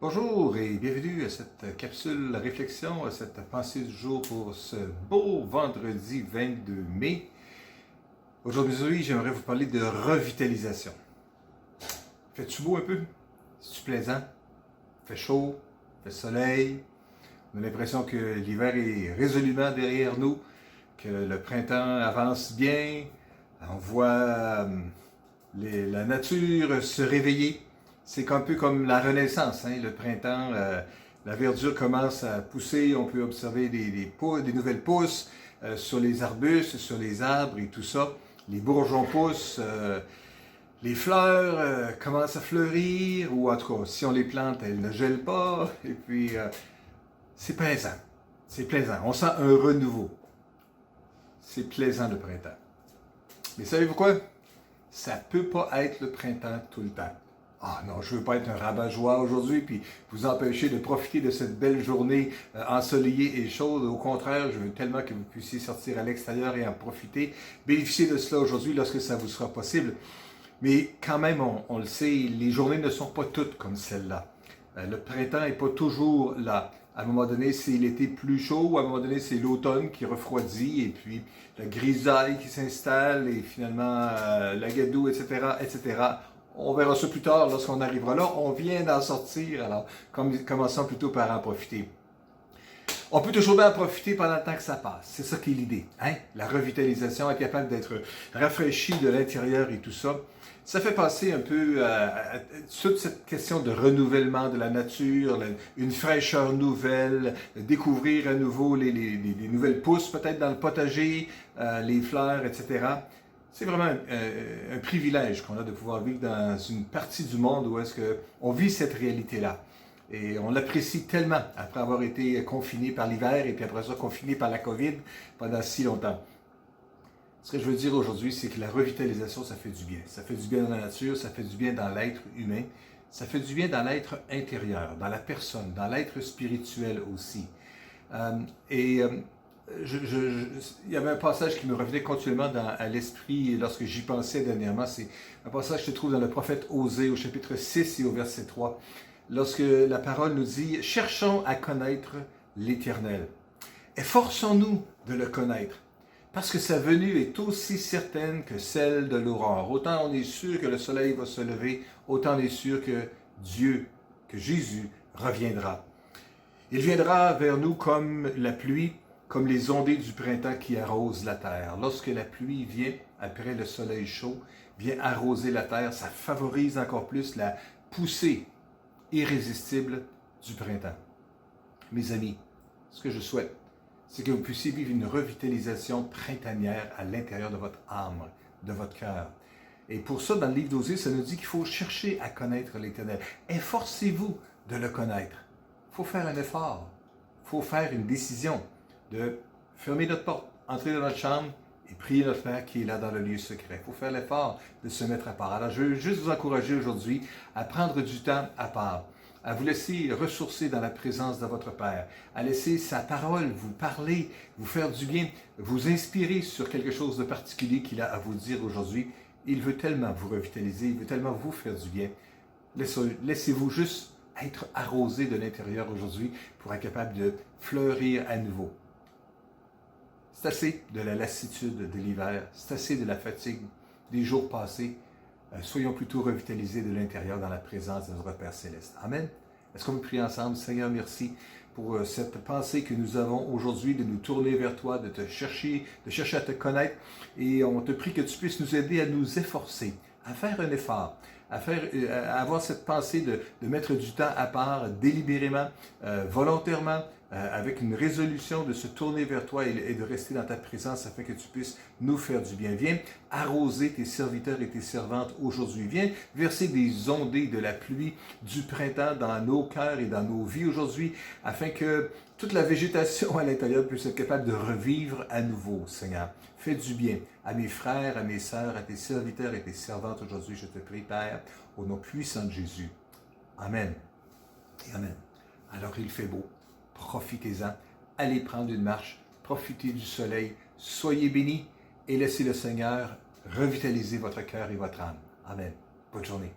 Bonjour et bienvenue à cette capsule réflexion, à cette pensée du jour pour ce beau vendredi 22 mai. Aujourd'hui, j'aimerais vous parler de revitalisation. Fait-tu beau un peu? C'est-tu plaisant? Fait chaud? Fait soleil? On a l'impression que l'hiver est résolument derrière nous, que le printemps avance bien. On voit la nature se réveiller. C'est un peu comme la renaissance, hein? Le printemps, la verdure commence à pousser, on peut observer des nouvelles pousses sur les arbustes, sur les arbres et tout ça. Les bourgeons poussent, les fleurs commencent à fleurir, ou en tout cas, si on les plante, elles ne gèlent pas. Et puis, c'est plaisant. C'est plaisant. On sent un renouveau. C'est plaisant le printemps. Mais savez-vous quoi? Ça ne peut pas être le printemps tout le temps. Ah non, je ne veux pas être un rabat-joie aujourd'hui puis vous empêcher de profiter de cette belle journée ensoleillée et chaude. Au contraire, je veux tellement que vous puissiez sortir à l'extérieur et en profiter. Bénéficier de cela aujourd'hui lorsque ça vous sera possible. Mais quand même, on le sait, les journées ne sont pas toutes comme celle-là. Le printemps n'est pas toujours là. À un moment donné, c'est l'été plus chaud, à un moment donné, c'est l'automne qui refroidit, et puis la grisaille qui s'installe, et finalement la gadoue, etc., etc. On verra ça plus tard lorsqu'on arrivera là. On vient d'en sortir, alors commençons plutôt par en profiter. On peut toujours bien en profiter pendant le temps que ça passe. C'est ça qui est l'idée. Hein? La revitalisation, être capable d'être rafraîchi de l'intérieur et tout ça. Ça fait passer un peu à toute cette question de renouvellement de la nature, une fraîcheur nouvelle, découvrir à nouveau les nouvelles pousses peut-être dans le potager, les fleurs, etc. C'est vraiment un privilège qu'on a de pouvoir vivre dans une partie du monde où est-ce qu'on vit cette réalité-là. Et on l'apprécie tellement après avoir été confiné par l'hiver et puis après ça confiné par la COVID pendant si longtemps. Ce que je veux dire aujourd'hui, c'est que la revitalisation, ça fait du bien. Ça fait du bien dans la nature, ça fait du bien dans l'être humain, ça fait du bien dans l'être intérieur, dans la personne, dans l'être spirituel aussi. Il y avait un passage qui me revenait continuellement à l'esprit lorsque j'y pensais dernièrement. C'est un passage qui se trouve dans le prophète Osée au chapitre 6 et au verset 3. Lorsque la parole nous dit « Cherchons à connaître l'Éternel. Efforçons-nous de le connaître. Parce que sa venue est aussi certaine que celle de l'aurore. Autant on est sûr que le soleil va se lever, autant on est sûr que Dieu, que Jésus reviendra. Il viendra vers nous comme la pluie, comme les ondées du printemps qui arrosent la terre. Lorsque la pluie vient, après le soleil chaud, vient arroser la terre, ça favorise encore plus la poussée irrésistible du printemps. Mes amis, ce que je souhaite, c'est que vous puissiez vivre une revitalisation printanière à l'intérieur de votre âme, de votre cœur. Et pour ça, dans le livre d'Osée, ça nous dit qu'il faut chercher à connaître l'Éternel. Efforcez-vous de le connaître. Il faut faire un effort. Il faut faire une décision de fermer notre porte, entrer dans notre chambre et prier notre Père qui est là dans le lieu secret. Il faut faire l'effort de se mettre à part. Alors, je veux juste vous encourager aujourd'hui à prendre du temps à part, à vous laisser ressourcer dans la présence de votre Père, à laisser sa parole vous parler, vous faire du bien, vous inspirer sur quelque chose de particulier qu'il a à vous dire aujourd'hui. Il veut tellement vous revitaliser, il veut tellement vous faire du bien. Laissez-vous juste être arrosé de l'intérieur aujourd'hui pour être capable de fleurir à nouveau. C'est assez de la lassitude de l'hiver, c'est assez de la fatigue des jours passés. Soyons plutôt revitalisés de l'intérieur dans la présence de notre Père Céleste. Amen. Est-ce qu'on peut prier ensemble? Seigneur, merci pour cette pensée que nous avons aujourd'hui de nous tourner vers toi, de chercher à te connaître. Et on te prie que tu puisses nous aider à nous efforcer, à faire un effort, à avoir cette pensée de mettre du temps à part délibérément, volontairement, avec une résolution de se tourner vers toi et de rester dans ta présence afin que tu puisses nous faire du bien. Viens arroser tes serviteurs et tes servantes aujourd'hui. Viens verser des ondées de la pluie du printemps dans nos cœurs et dans nos vies aujourd'hui afin que toute la végétation à l'intérieur puisse être capable de revivre à nouveau, Seigneur. Fais du bien à mes frères, à mes sœurs, à tes serviteurs et tes servantes aujourd'hui. Je te prie, Père, au nom puissant de Jésus. Amen. Et Amen. Alors il fait beau. Profitez-en, allez prendre une marche, profitez du soleil, soyez bénis et laissez le Seigneur revitaliser votre cœur et votre âme. Amen. Bonne journée.